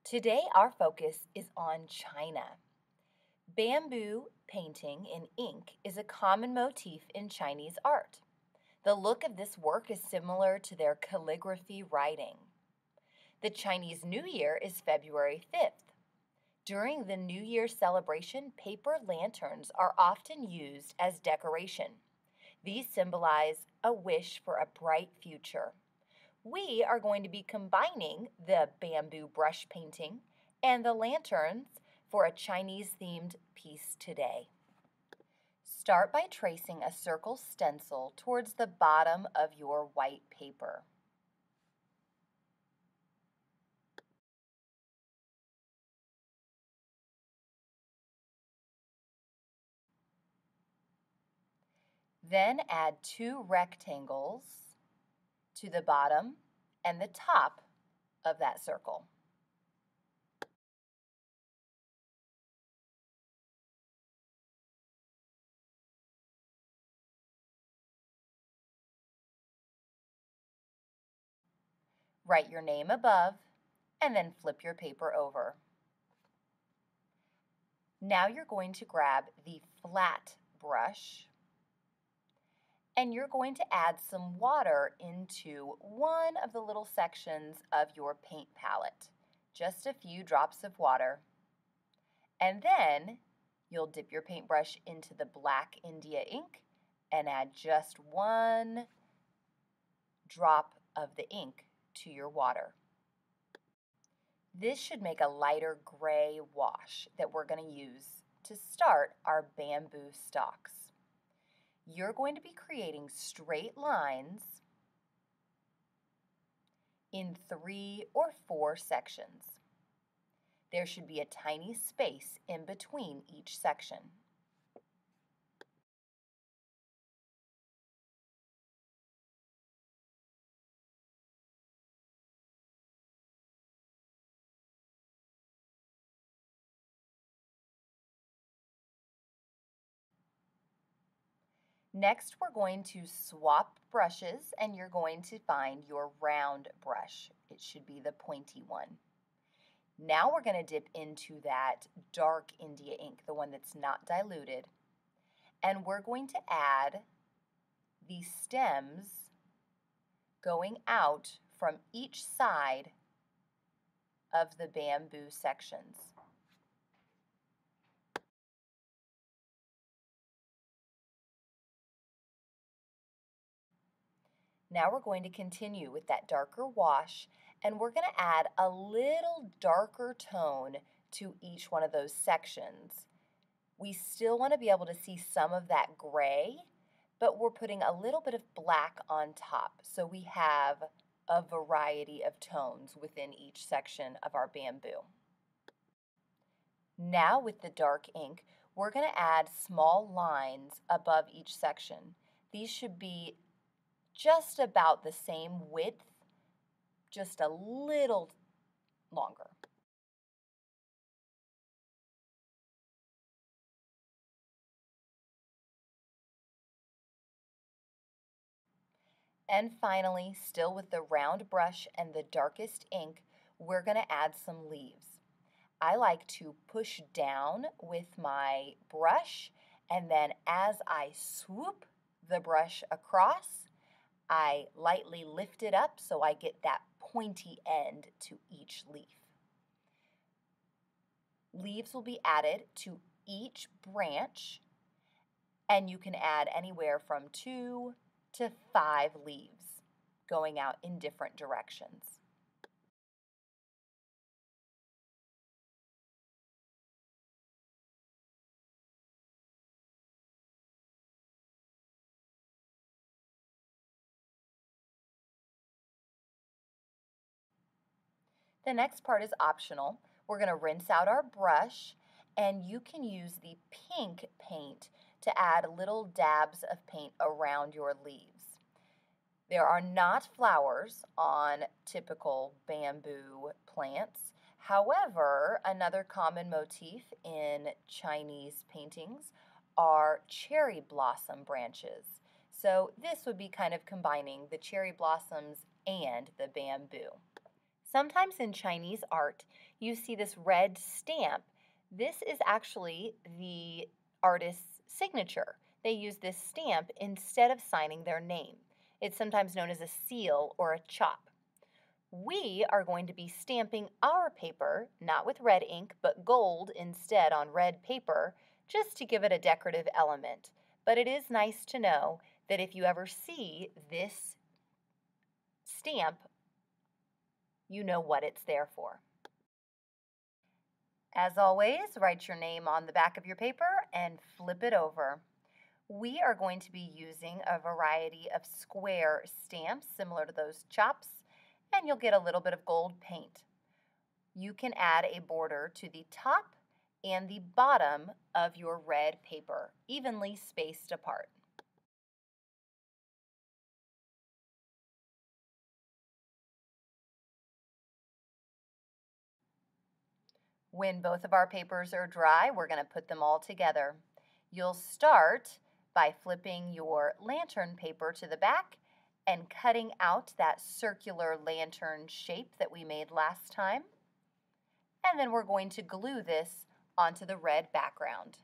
Today, our focus is on China. Bamboo painting in ink is a common motif in Chinese art. The look of this work is similar to their calligraphy writing. The Chinese New Year is February 5th. During the New Year celebration, paper lanterns are often used as decoration. These symbolize a wish for a bright future. We are going to be combining the bamboo brush painting and the lanterns for a Chinese-themed piece today. Start by tracing a circle stencil towards the bottom of your white paper. Then add 2 rectangles to the bottom and the top of that circle. Write your name above and then flip your paper over. Now you're going to grab the flat brush and you're going to add some water into one of the little sections of your paint palette. Just a few drops of water. And then you'll dip your paintbrush into the black India ink and add just 1 drop of the ink to your water. This should make a lighter gray wash that we're going to use to start our bamboo stalks. You're going to be creating straight lines in 3 or 4 sections. There should be a tiny space in between each section. Next, we're going to swap brushes and you're going to find your round brush. It should be the pointy one. Now we're going to dip into that dark India ink, the one that's not diluted, and we're going to add the stems going out from each side of the bamboo sections. Now we're going to continue with that darker wash, and we're going to add a little darker tone to each one of those sections. We still want to be able to see some of that gray, but we're putting a little bit of black on top, so we have a variety of tones within each section of our bamboo. Now with the dark ink, we're going to add small lines above each section. These should be just about the same width, just a little longer. And finally, still with the round brush and the darkest ink, we're going to add some leaves. I like to push down with my brush, and then as I swoop the brush across, I lightly lift it up so I get that pointy end to each leaf. Leaves will be added to each branch, and you can add anywhere from 2 to 5 leaves going out in different directions. The next part is optional. We're going to rinse out our brush, and you can use the pink paint to add little dabs of paint around your leaves. There are not flowers on typical bamboo plants. However, another common motif in Chinese paintings are cherry blossom branches. So this would be kind of combining the cherry blossoms and the bamboo. Sometimes in Chinese art, you see this red stamp. This is actually the artist's signature. They use this stamp instead of signing their name. It's sometimes known as a seal or a chop. We are going to be stamping our paper, not with red ink, but gold instead on red paper, just to give it a decorative element. But it is nice to know that if you ever see this stamp, you know what it's there for. As always, write your name on the back of your paper and flip it over. We are going to be using a variety of square stamps similar to those chops, and you'll get a little bit of gold paint. You can add a border to the top and the bottom of your red paper, evenly spaced apart. When both of our papers are dry, we're going to put them all together. You'll start by flipping your lantern paper to the back and cutting out that circular lantern shape that we made last time. And then we're going to glue this onto the red background.